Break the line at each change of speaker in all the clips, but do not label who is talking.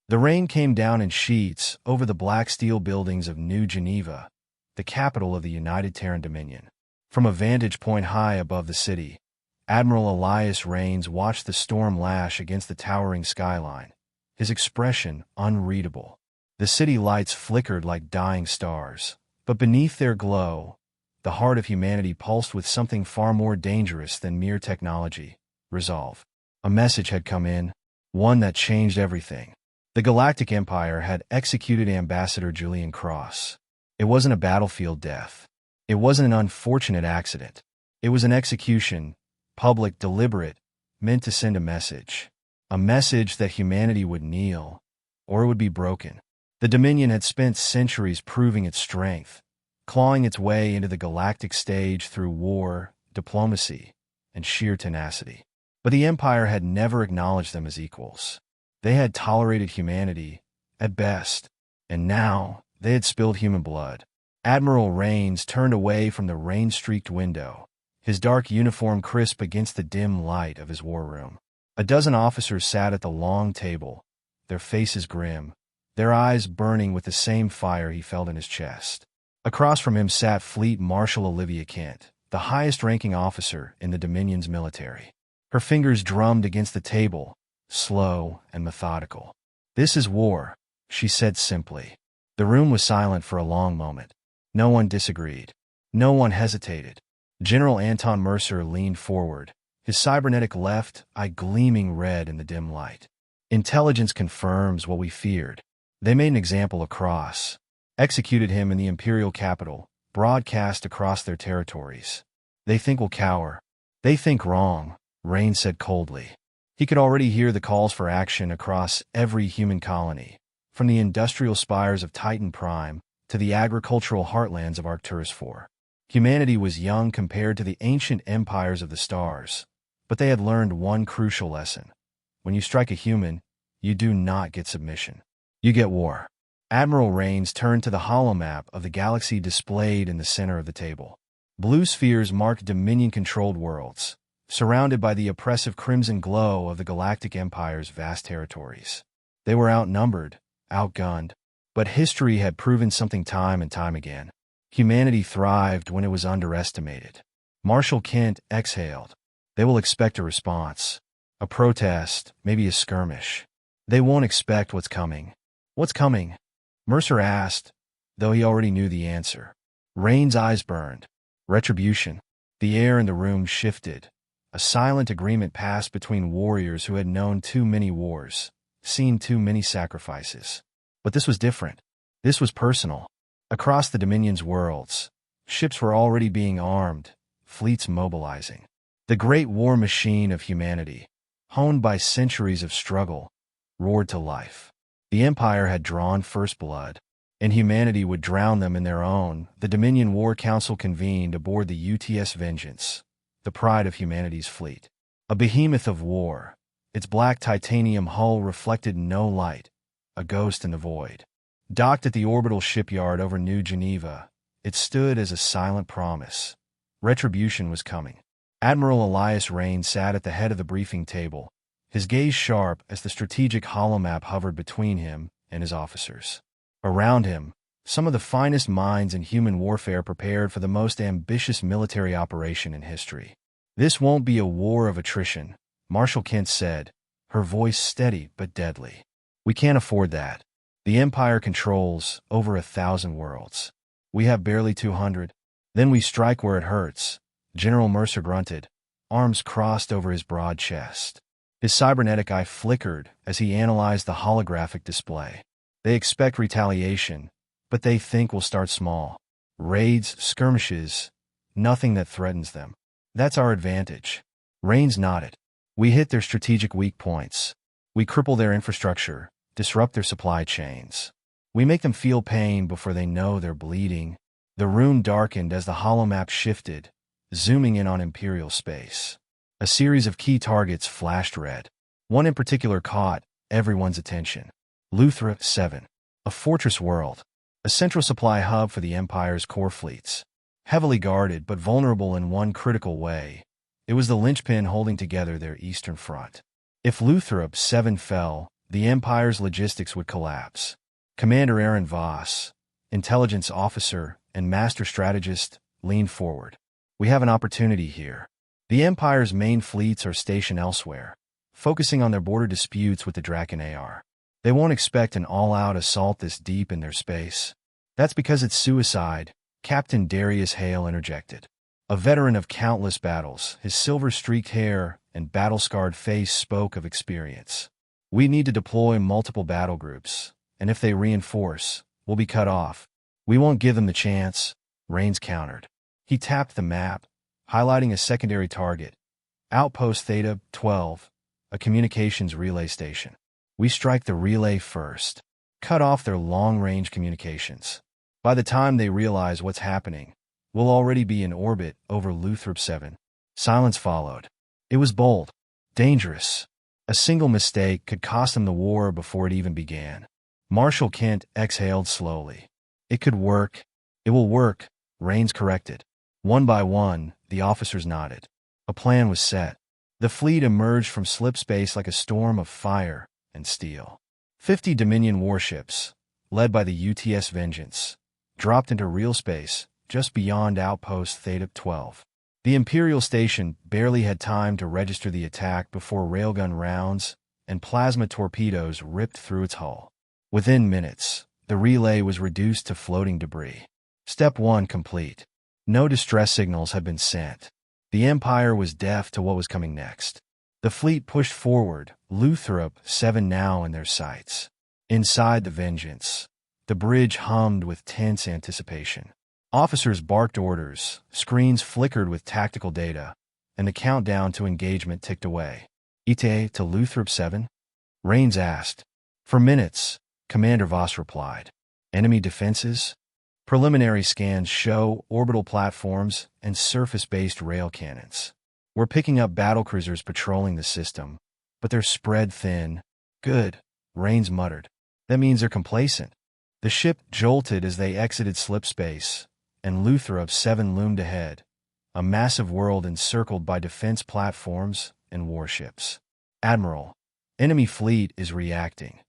The rain came down in sheets over the black steel buildings of New Geneva, the capital of the United Terran Dominion. From a vantage point high above the city, Admiral Elias Rains watched the storm lash against the towering skyline, his expression unreadable. The city lights flickered like dying stars, but beneath their glow, the heart of humanity pulsed with something far more dangerous than mere technology: resolve. A message had come in, one that changed everything. The Galactic Empire had executed Ambassador Julian Cross. It wasn't a battlefield death. It wasn't an unfortunate accident. It was an execution, public, deliberate, meant to send a message. A message that humanity would kneel, or it would be broken. The Dominion had spent centuries proving its strength, clawing its way into the galactic stage through war, diplomacy, and sheer tenacity. But the Empire had never acknowledged them as equals. They had tolerated humanity, at best, and now they had spilled human blood. Admiral Rains turned away from the rain-streaked window, his dark uniform crisp against the dim light of his war room. A dozen officers sat at the long table, their faces grim, their eyes burning with the same fire he felt in his chest. Across from him sat Fleet Marshal Olivia Kent, the highest-ranking officer in the Dominion's military. Her fingers drummed against the table, slow and methodical. "This is war," she said simply. The room was silent for a long moment. No one disagreed. No one hesitated. General Anton Mercer leaned forward, his cybernetic left eye gleaming red in the dim light. "Intelligence confirms what we feared. They made an example of Cross, executed him in the imperial capital, broadcast across their territories. They think we'll cower. They think wrong," Rain said coldly. He could already hear the calls for action across every human colony, from the industrial spires of Titan Prime to the agricultural heartlands of Arcturus IV. Humanity was young compared to the ancient empires of the stars, but they had learned one crucial lesson. When you strike a human, you do not get submission. You get war. Admiral Rains turned to the holomap of the galaxy displayed in the center of the table. Blue spheres marked Dominion-controlled worlds, surrounded by the oppressive crimson glow of the Galactic Empire's vast territories. They were outnumbered, outgunned, but history had proven something time and time again. Humanity thrived when it was underestimated. Marshal Kent exhaled. They will expect a response. A protest, maybe a skirmish. They won't expect what's coming. What's coming? Mercer asked, though he already knew the answer. Rain's eyes burned. Retribution. The air in the room shifted. A silent agreement passed between warriors who had known too many wars, seen too many sacrifices. But this was different. This was personal. Across the Dominion's worlds, ships were already being armed, fleets mobilizing. The great war machine of humanity, honed by centuries of struggle, roared to life. The Empire had drawn first blood, and humanity would drown them in their own. The Dominion War Council convened aboard the UTS Vengeance, the pride of humanity's fleet. A behemoth of war, its black titanium hull reflected no light, a ghost in the void. Docked at the orbital shipyard over New Geneva, it stood as a silent promise. Retribution was coming. Admiral Elias Rains sat at the head of the briefing table, his gaze sharp as the strategic holomap hovered between him and his officers. Around him, some of the finest minds in human warfare prepared for the most ambitious military operation in history. "This won't be a war of attrition," Marshal Kent said, her voice steady but deadly. "We can't afford that. The Empire controls over 1,000 worlds. We have barely 200. Then we strike where it hurts," General Mercer grunted, arms crossed over his broad chest. His cybernetic eye flickered as he analyzed the holographic display. "They expect retaliation, but they think we'll start small. Raids, skirmishes, nothing that threatens them. That's our advantage." Rains nodded. "We hit their strategic weak points. We cripple their infrastructure, disrupt their supply chains. We make them feel pain before they know they're bleeding." The room darkened as the holomap shifted, zooming in on Imperial space. A series of key targets flashed red. One in particular caught everyone's attention. Luthra 7, a fortress world, a central supply hub for the Empire's core fleets. Heavily guarded but vulnerable in one critical way, it was the linchpin holding together their eastern front. If Luthra 7 fell, the Empire's logistics would collapse. Commander Aaron Voss, intelligence officer and master strategist, leaned forward. We have an opportunity here. The Empire's main fleets are stationed elsewhere, focusing on their border disputes with the Draken AR. They won't expect an all-out assault this deep in their space. That's because it's suicide, Captain Darius Hale interjected. A veteran of countless battles, his silver-streaked hair and battle-scarred face spoke of experience. We need to deploy multiple battle groups, and if they reinforce, we'll be cut off. We won't give them the chance, Rains countered. He tapped the map, highlighting a secondary target. Outpost Theta 12, a communications relay station. We strike the relay first, cut off their long-range communications. By the time they realize what's happening, we'll already be in orbit over Luthrop 7. Silence followed. It was bold, dangerous. A single mistake could cost them the war before it even began. Marshal Kent exhaled slowly. It could work. It will work, Rains corrected. One by one, the officers nodded. A plan was set. The fleet emerged from slipspace like a storm of fire and steel. 50 Dominion warships, led by the UTS Vengeance, dropped into real space just beyond Outpost Theta 12. The Imperial station barely had time to register the attack before railgun rounds and plasma torpedoes ripped through its hull. Within minutes, the relay was reduced to floating debris. Step 1 complete. No distress signals had been sent. The Empire was deaf to what was coming next. The fleet pushed forward, Luthrop 7 now in their sights. Inside the Vengeance, the bridge hummed with tense anticipation. Officers barked orders, screens flickered with tactical data, and the countdown to engagement ticked away. ETA to Luthrop 7? Rains asked. For minutes, Commander Voss replied. Enemy defenses? Preliminary scans show orbital platforms and surface-based rail cannons. We're picking up battlecruisers patrolling the system, but they're spread thin. Good, Rains muttered. That means they're complacent. The ship jolted as they exited slipspace, and Luthrop 7 loomed ahead, a massive world encircled by defense platforms and warships. Admiral, enemy fleet is reacting.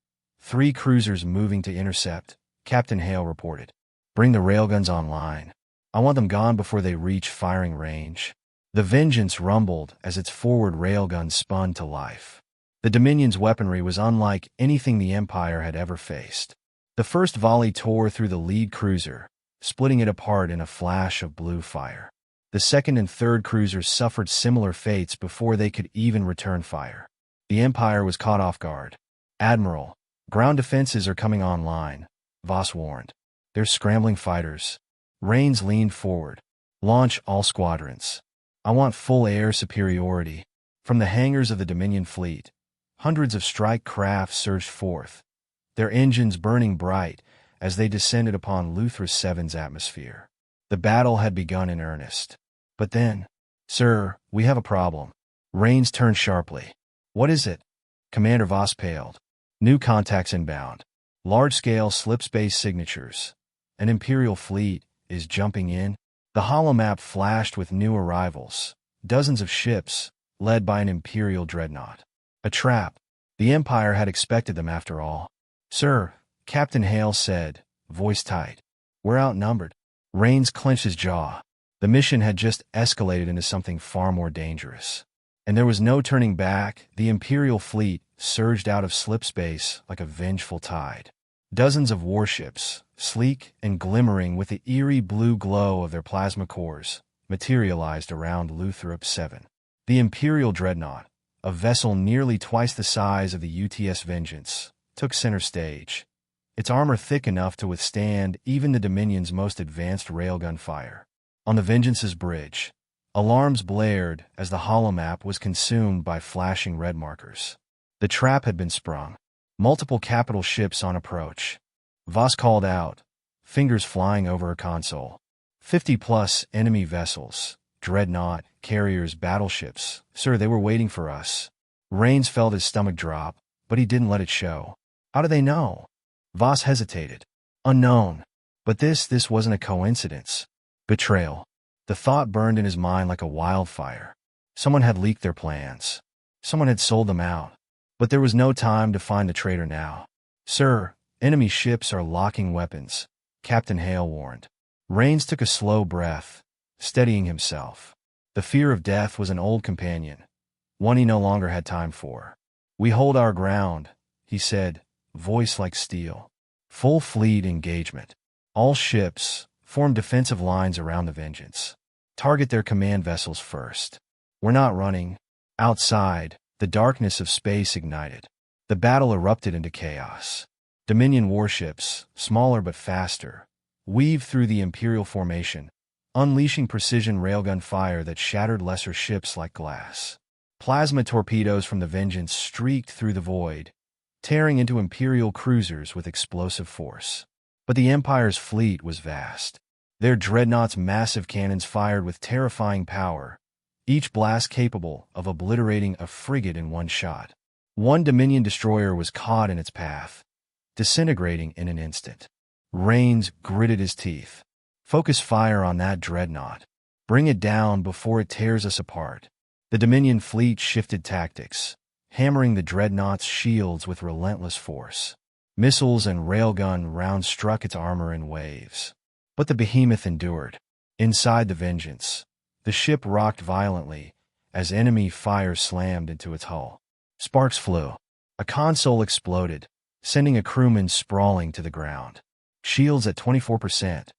3 cruisers moving to intercept, Captain Hale reported. Bring the railguns online. I want them gone before they reach firing range. The Vengeance rumbled as its forward railguns spun to life. The Dominion's weaponry was unlike anything the Empire had ever faced. The first volley tore through the lead cruiser, splitting it apart in a flash of blue fire. The second and third cruisers suffered similar fates before they could even return fire. The Empire was caught off guard. Admiral, ground defenses are coming online, Voss warned. They're scrambling fighters. Rains leaned forward. Launch all squadrons. I want full air superiority. From the hangars of the Dominion fleet, hundreds of strike craft surged forth, their engines burning bright as they descended upon Luthrop 7's atmosphere. The battle had begun in earnest. But then, Sir, we have a problem. Rains turned sharply. What is it? Commander Voss paled. New contacts inbound. Large-scale slipspace signatures. An Imperial fleet is jumping in. The holomap flashed with new arrivals. Dozens of ships, led by an Imperial dreadnought. A trap. The Empire had expected them after all. Sir, Captain Hale said, voice tight. We're outnumbered. Rains clenched his jaw. The mission had just escalated into something far more dangerous. And there was no turning back. The Imperial fleet surged out of slipspace like a vengeful tide. Dozens of warships, sleek and glimmering with the eerie blue glow of their plasma cores, materialized around Luthrop 7. The Imperial dreadnought, a vessel nearly twice the size of the UTS Vengeance, took center stage, its armor thick enough to withstand even the Dominion's most advanced railgun fire. On the Vengeance's bridge, alarms blared as the holomap was consumed by flashing red markers. The trap had been sprung. Multiple capital ships on approach. Voss called out, fingers flying over her console. 50-plus enemy vessels, dreadnought, carriers, battleships. Sir, they were waiting for us. Rains felt his stomach drop, but he didn't let it show. How do they know? Voss hesitated. Unknown. But this wasn't a coincidence. Betrayal. The thought burned in his mind like a wildfire. Someone had leaked their plans. Someone had sold them out. But there was no time to find the traitor now. "Sir, enemy ships are locking weapons," Captain Hale warned. Rains took a slow breath, steadying himself. The fear of death was an old companion, one he no longer had time for. "We hold our ground," he said, voice like steel. "Full fleet engagement. All ships, form defensive lines around the Vengeance. Target their command vessels first. We're not running." Outside, the darkness of space ignited. The battle erupted into chaos. Dominion warships, smaller but faster, weaved through the Imperial formation, unleashing precision railgun fire that shattered lesser ships like glass. Plasma torpedoes from the Vengeance streaked through the void, tearing into Imperial cruisers with explosive force. But the Empire's fleet was vast. Their dreadnoughts' massive cannons fired with terrifying power, each blast capable of obliterating a frigate in one shot. One Dominion destroyer was caught in its path, disintegrating in an instant. Rains gritted his teeth. "Focus fire on that dreadnought. Bring it down before it tears us apart." The Dominion fleet shifted tactics, hammering the dreadnought's shields with relentless force. Missiles and railgun rounds struck its armor in waves. But the behemoth endured. Inside the Vengeance, the ship rocked violently as enemy fire slammed into its hull. Sparks flew. A console exploded, sending a crewman sprawling to the ground. "Shields at 24%.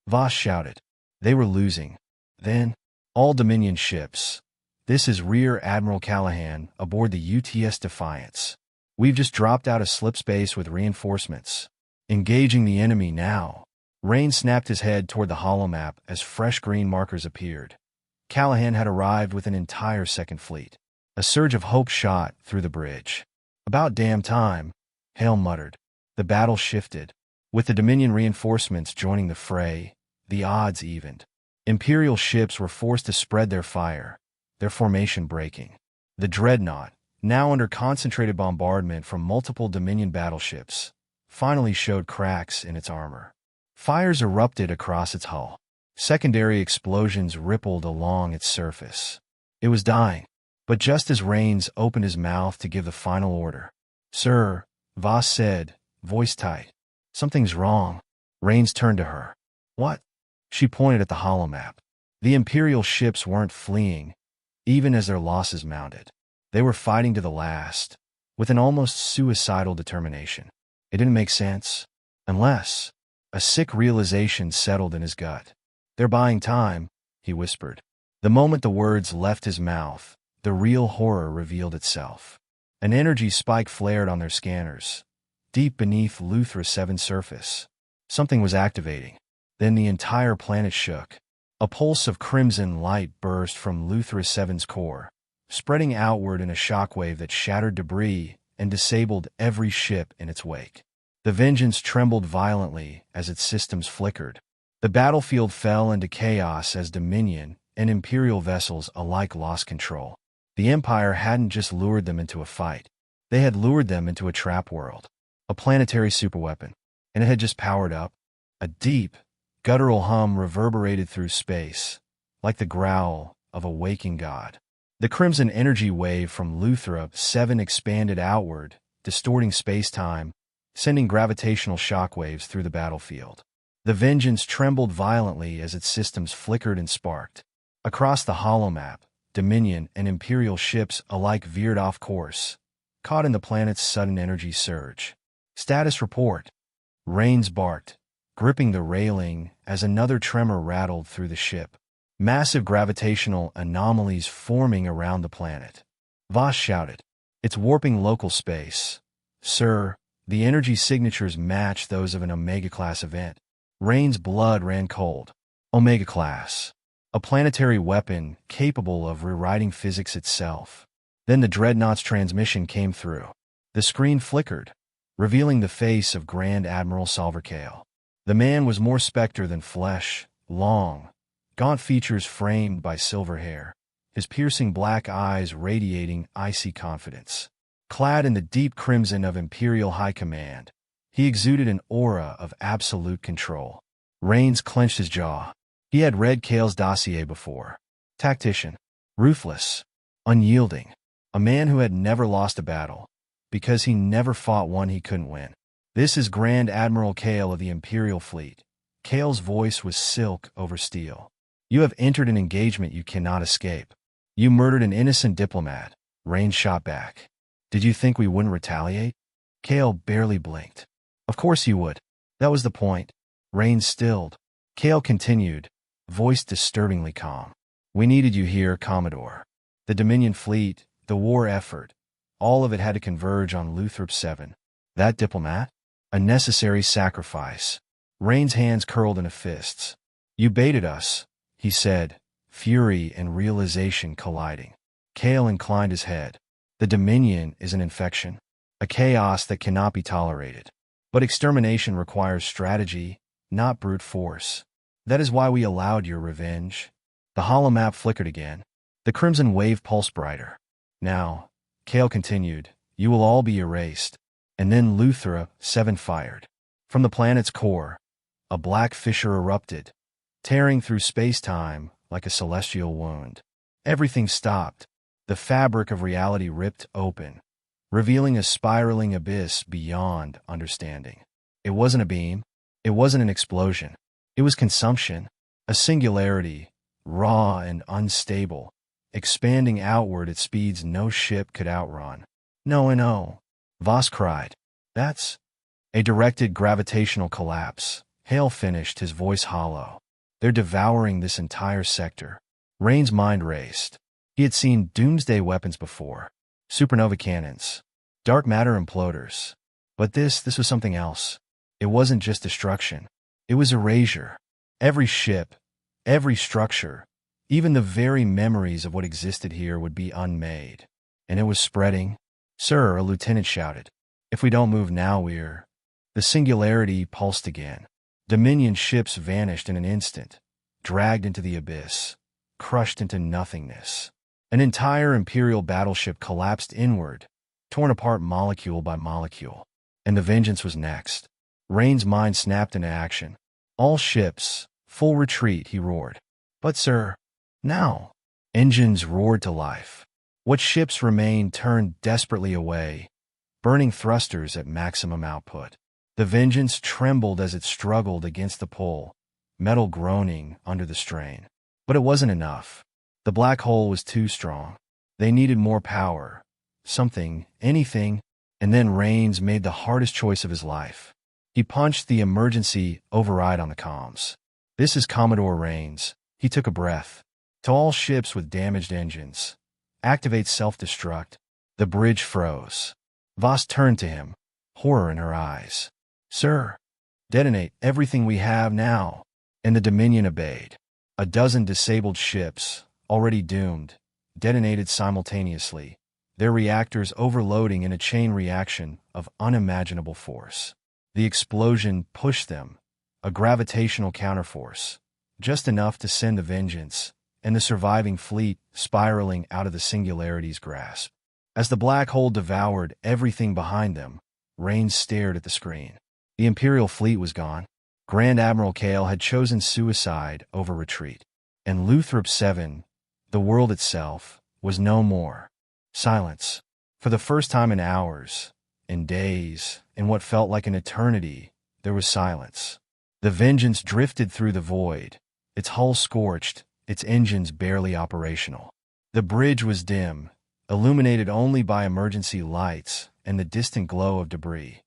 Voss shouted. They were losing. Then, all Dominion ships. This is Rear Admiral Callahan aboard the UTS Defiance. We've just dropped out of slipspace with reinforcements. Engaging the enemy now." Rain snapped his head toward the holomap as fresh green markers appeared. Callahan had arrived with an entire second fleet. A surge of hope shot through the bridge. "About damn time," Hale muttered. The battle shifted. With the Dominion reinforcements joining the fray, the odds evened. Imperial ships were forced to spread their fire, their formation breaking. The dreadnought, now under concentrated bombardment from multiple Dominion battleships, finally showed cracks in its armor. Fires erupted across its hull. Secondary explosions rippled along its surface. It was dying. But just as Rains opened his mouth to give the final order, "Sir," Voss said, voice tight. "Something's wrong." Rains turned to her. "What?" She pointed at the holomap. The Imperial ships weren't fleeing, even as their losses mounted. They were fighting to the last, with an almost suicidal determination. It didn't make sense. Unless a sick realization settled in his gut. "They're buying time," he whispered. The moment the words left his mouth, the real horror revealed itself. An energy spike flared on their scanners, deep beneath Luthra 7's surface. Something was activating. Then the entire planet shook. A pulse of crimson light burst from Luthra 7's core, spreading outward in a shockwave that shattered debris and disabled every ship in its wake. The Vengeance trembled violently as its systems flickered. The battlefield fell into chaos as Dominion and Imperial vessels alike lost control. The Empire hadn't just lured them into a fight. They had lured them into a trap world, a planetary superweapon, and it had just powered up. A deep, guttural hum reverberated through space, like the growl of a waking god. The crimson energy wave from Luthra 7 expanded outward, distorting space-time, sending gravitational shockwaves through the battlefield. The Vengeance trembled violently as its systems flickered and sparked. Across the holomap, Dominion and Imperial ships alike veered off course, caught in the planet's sudden energy surge. "Status report." Rains barked, gripping the railing as another tremor rattled through the ship. Massive gravitational anomalies forming around the planet. Voss shouted. "It's warping local space. Sir, the energy signatures match those of an Omega-class event." Rain's blood ran cold. Omega-class. A planetary weapon capable of rewriting physics itself. Then the dreadnought's transmission came through. The screen flickered, revealing the face of Grand Admiral Salverkale. The man was more specter than flesh, long, gaunt features framed by silver hair, his piercing black eyes radiating icy confidence. Clad in the deep crimson of Imperial High Command, he exuded an aura of absolute control. Rains clenched his jaw. He had read Kale's dossier before. Tactician, ruthless, unyielding, a man who had never lost a battle, because he never fought one he couldn't win. "This is Grand Admiral Kale of the Imperial Fleet." Kale's voice was silk over steel. "You have entered an engagement you cannot escape. You murdered an innocent diplomat." Rain shot back. "Did you think we wouldn't retaliate?" Kale barely blinked. "Of course you would. That was the point." Rain stilled. Kale continued, voice disturbingly calm. "We needed you here, Commodore. The Dominion fleet, the war effort, all of it had to converge on Luthrop 7. That diplomat? A necessary sacrifice." Rain's hands curled into fists. "You baited us," he said, fury and realization colliding. Kale inclined his head. "The Dominion is an infection, a chaos that cannot be tolerated. But extermination requires strategy, not brute force. That is why we allowed your revenge." The holomap flickered again. The crimson wave pulsed brighter. "Now," Kale continued, "you will all be erased." And then Luthrop 7 fired. From the planet's core, a black fissure erupted, tearing through space-time like a celestial wound. Everything stopped. The fabric of reality ripped open, revealing a spiraling abyss beyond understanding. It wasn't a beam. It wasn't an explosion. It was consumption, a singularity, raw and unstable, expanding outward at speeds no ship could outrun. "No. Voss cried. "That's a directed gravitational collapse." Hale finished, his voice hollow. "They're devouring this entire sector." Rain's mind raced. He had seen doomsday weapons before, supernova cannons, dark matter imploders. But this was something else. It wasn't just destruction. It was erasure. Every ship, every structure, even the very memories of what existed here would be unmade. And it was spreading. "Sir," a lieutenant shouted. "If we don't move now, we're—" The singularity pulsed again. Dominion ships vanished in an instant, dragged into the abyss, crushed into nothingness. An entire Imperial battleship collapsed inward, torn apart molecule by molecule. And the vengeance was next. Rain's mind snapped into action. "All ships, full retreat," he roared. "But sir, now." Engines roared to life. What ships remained turned desperately away, burning thrusters at maximum output. The Vengeance trembled as it struggled against the pull, metal groaning under the strain. But it wasn't enough. The black hole was too strong. They needed more power. Something, anything. And then Rains made the hardest choice of his life. He punched the emergency override on the comms. "This is Commodore Rains." He took a breath. "To all ships with damaged engines, activate self-destruct." The bridge froze. Voss turned to him, horror in her eyes. "Sir, detonate everything we have now." And the Dominion obeyed. A dozen disabled ships, already doomed, detonated simultaneously, their reactors overloading in a chain reaction of unimaginable force. The explosion pushed them, a gravitational counterforce, just enough to send the Vengeance and the surviving fleet spiraling out of the Singularity's grasp. As the black hole devoured everything behind them, Rains stared at the screen. The Imperial fleet was gone. Grand Admiral Kale had chosen suicide over retreat. And Luthrop 7, the world itself, was no more. Silence. For the first time in hours, in days, in what felt like an eternity, there was silence. The Vengeance drifted through the void, its hull scorched, its engines barely operational. The bridge was dim, illuminated only by emergency lights and the distant glow of debris.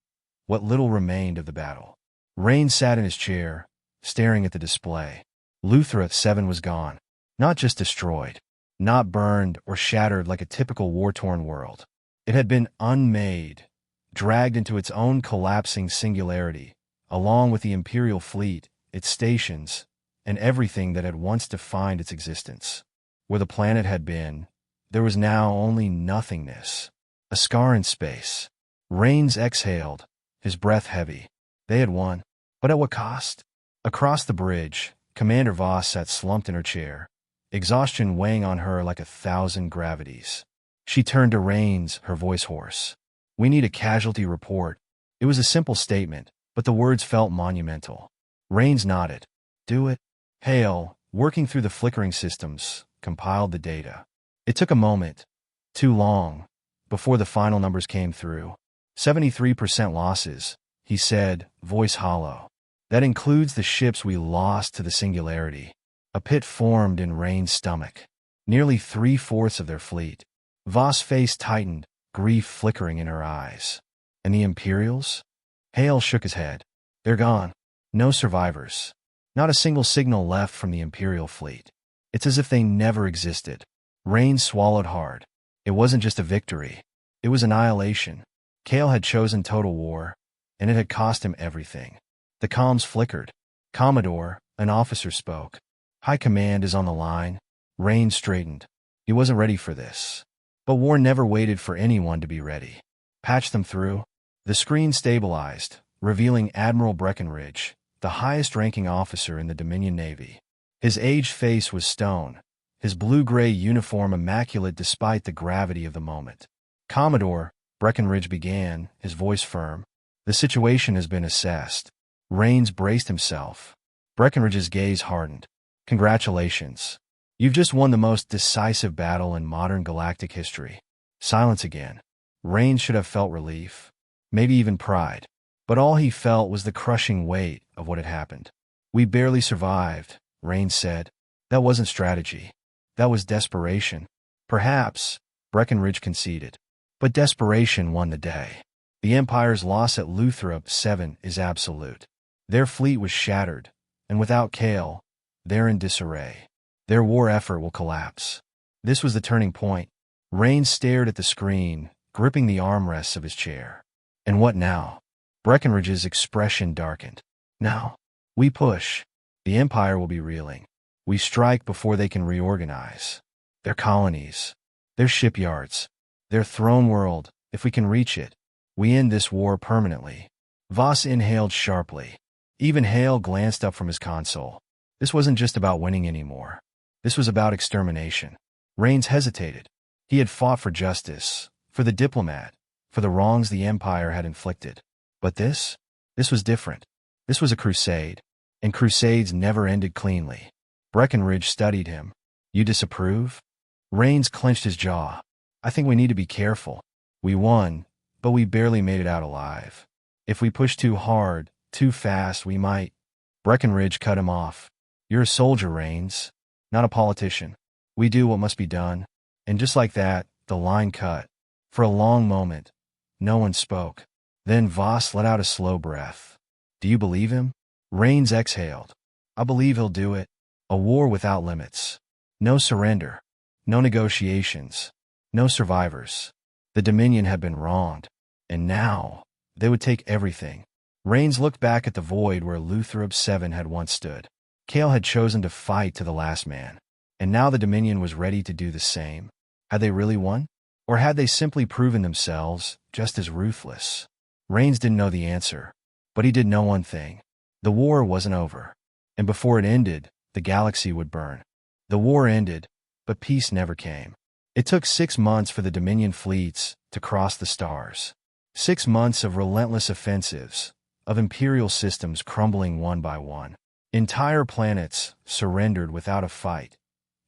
What little remained of the battle. Rains sat in his chair, staring at the display. Luthrop 7 was gone. Not just destroyed, not burned or shattered like a typical war-torn world. It had been unmade, dragged into its own collapsing singularity, along with the Imperial fleet, its stations, and everything that had once defined its existence. Where the planet had been, there was now only nothingness, a scar in space. Rains exhaled, his breath heavy. They had won, but at what cost? Across the bridge, Commander Voss sat slumped in her chair, exhaustion weighing on her like 1,000 gravities. She turned to Rains, her voice hoarse. "We need a casualty report." It was a simple statement, but the words felt monumental. Rains nodded. "Do it." Hale, working through the flickering systems, compiled the data. It took a moment. Too long. before the final numbers came through. 73% losses, he said, voice hollow. That includes the ships we lost to the Singularity. A pit formed in Rain's stomach. Nearly 3/4 of their fleet. Voss' face tightened, grief flickering in her eyes. And the Imperials? Hale shook his head. They're gone. No survivors. Not a single signal left from the Imperial fleet. It's as if they never existed. Rain swallowed hard. It wasn't just a victory. It was annihilation. Cale had chosen total war, and it had cost him everything. The comms flickered. Commodore, an officer spoke. High command is on the line. Rain straightened. He wasn't ready for this. But war never waited for anyone to be ready. Patch them through. The screen stabilized, revealing Admiral Breckinridge, the highest-ranking officer in the Dominion Navy. His aged face was stone, his blue-gray uniform immaculate despite the gravity of the moment. Commodore, Breckinridge began, his voice firm. The situation has been assessed. Rains braced himself. Breckinridge's gaze hardened. Congratulations. You've just won the most decisive battle in modern galactic history. Silence again. Rains should have felt relief, maybe even pride. But all he felt was the crushing weight of what had happened. We barely survived, Rains said. That wasn't strategy. That was desperation. Perhaps, Breckinridge conceded. But desperation won the day. The Empire's loss at Luthrop 7 is absolute. Their fleet was shattered, and without Cale, they're in disarray. Their war effort will collapse. This was the turning point. Rains stared at the screen, gripping the armrests of his chair. And what now? Breckinridge's expression darkened. Now, we push. The Empire will be reeling. We strike before they can reorganize. Their colonies, their shipyards, their throne world, if we can reach it, we end this war permanently. Voss inhaled sharply. Even Hale glanced up from his console. This wasn't just about winning anymore. This was about extermination. Rains hesitated. He had fought for justice, for the Diplomat, for the wrongs the Empire had inflicted. But this was different. This was a crusade, and crusades never ended cleanly. Breckinridge studied him. You disapprove? Rains clenched his jaw. I think we need to be careful. We won, but we barely made it out alive. If we push too hard, too fast, we might. Breckinridge cut him off. You're a soldier, Rains, not a politician. We do what must be done. And just like that, the line cut. For a long moment, no one spoke. Then Voss let out a slow breath. Do you believe him? Rains exhaled. I believe he'll do it. A war without limits. No surrender. No negotiations. No survivors. The Dominion had been wronged. And now, they would take everything. Rains looked back at the void where Luthrop 7 had once stood. Cale had chosen to fight to the last man. And now the Dominion was ready to do the same. Had they really won? Or had they simply proven themselves just as ruthless? Rains didn't know the answer. But he did know one thing. The war wasn't over. And before it ended, the galaxy would burn. The war ended, but peace never came. It took 6 months for the Dominion fleets to cross the stars. 6 months of relentless offensives, of Imperial systems crumbling one by one. Entire planets surrendered without a fight,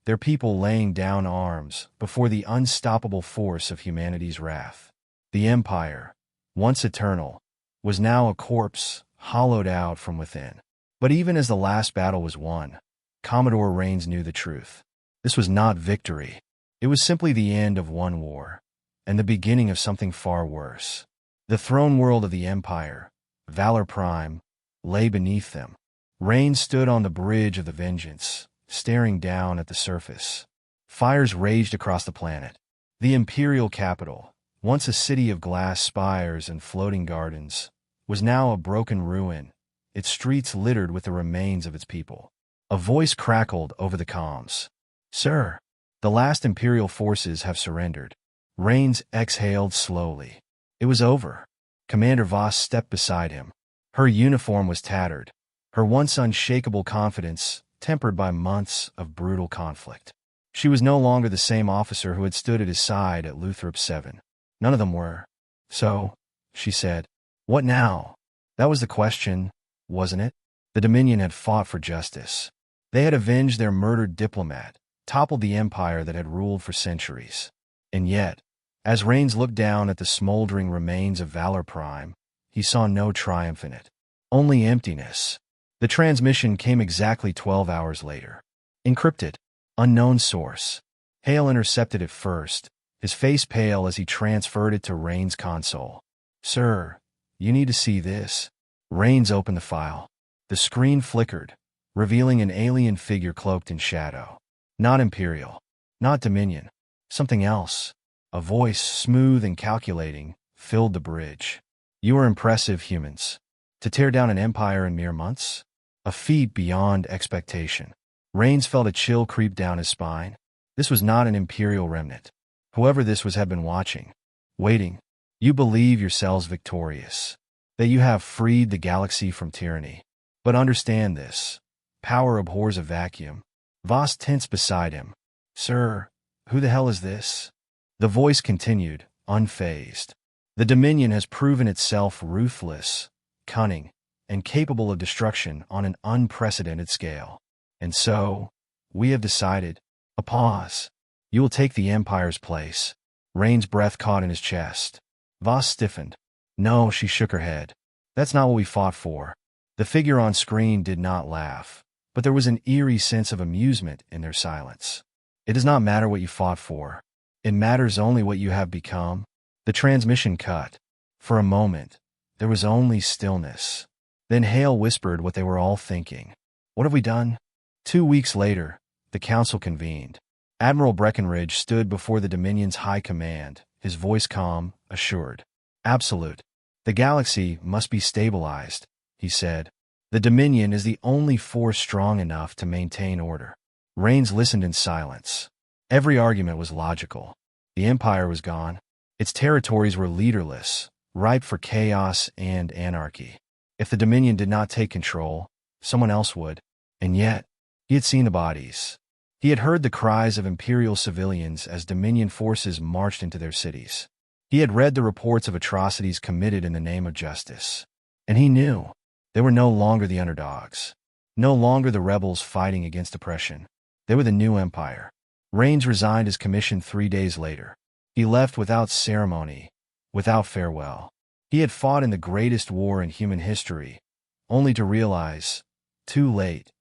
their people laying down arms before the unstoppable force of humanity's wrath. The Empire, once eternal, was now a corpse hollowed out from within. But even as the last battle was won, Commodore Rains knew the truth. This was not victory. It was simply the end of one war, and the beginning of something far worse. The throne world of the Empire, Valor Prime, lay beneath them. Rains stood on the bridge of the Vengeance, staring down at the surface. Fires raged across the planet. The Imperial capital, once a city of glass spires and floating gardens, was now a broken ruin, its streets littered with the remains of its people. A voice crackled over the comms. Sir, the last Imperial forces have surrendered. Rains exhaled slowly. It was over. Commander Voss stepped beside him. Her uniform was tattered, her once unshakable confidence tempered by months of brutal conflict. She was no longer the same officer who had stood at his side at Luthrop 7. None of them were. So, she said, what now? That was the question, wasn't it? The Dominion had fought for justice. They had avenged their murdered diplomat, toppled the empire that had ruled for centuries. And yet, As Rains looked down at the smoldering remains of Valor Prime, he saw no triumph in it. Only emptiness. The transmission came exactly 12 hours later. Encrypted. Unknown source. Hale intercepted it first, his face pale as he transferred it to Rains' console. "Sir, you need to see this." Rains opened the file. The screen flickered, revealing an alien figure cloaked in shadow. Not Imperial. Not Dominion. Something else. A voice, smooth and calculating, filled the bridge. "You are impressive, humans. To tear down an empire in mere months? A feat beyond expectation." Rains felt a chill creep down his spine. This was not an Imperial remnant. Whoever this was had been watching, waiting. "You believe yourselves victorious, that you have freed the galaxy from tyranny. But understand this. Power abhors a vacuum." Voss tensed beside him. "Sir, who the hell is this?" The voice continued, unfazed. "The Dominion has proven itself ruthless, cunning, and capable of destruction on an unprecedented scale. And so, we have decided." A pause. "You will take the Empire's place." Rain's breath caught in his chest. Voss stiffened. "No," she shook her head. "That's not what we fought for." The figure on screen did not laugh, but there was an eerie sense of amusement in their silence. "It does not matter what you fought for. It matters only what you have become." The transmission cut. For a moment, there was only stillness. Then Hale whispered what they were all thinking. "What have we done?" 2 weeks later, the council convened. Admiral Breckenridge stood before the Dominion's high command, his voice calm, assured. "Absolute. The galaxy must be stabilized," he said. "The Dominion is the only force strong enough to maintain order." Rains listened in silence. Every argument was logical. The Empire was gone. Its territories were leaderless, ripe for chaos and anarchy. If the Dominion did not take control, someone else would. And yet, he had seen the bodies. He had heard the cries of Imperial civilians as Dominion forces marched into their cities. He had read the reports of atrocities committed in the name of justice. And he knew they were no longer the underdogs, no longer the rebels fighting against oppression. They were the new empire. Rains resigned his commission 3 days later. He left without ceremony, without farewell. He had fought in the greatest war in human history, only to realize, too late,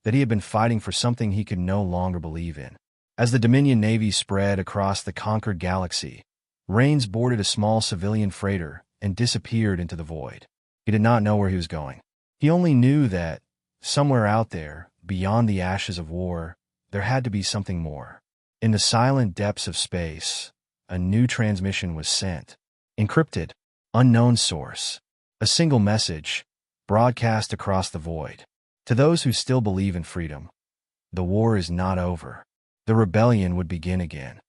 that he had been fighting for something he could no longer believe in. As the Dominion Navy spread across the conquered galaxy, Rains boarded a small civilian freighter and disappeared into the void. He did not know where he was going. He only knew that, somewhere out there, beyond the ashes of war, there had to be something more. In the silent depths of space, a new transmission was sent. Encrypted, unknown source. A single message, broadcast across the void. To those who still believe in freedom, the war is not over. The rebellion would begin again.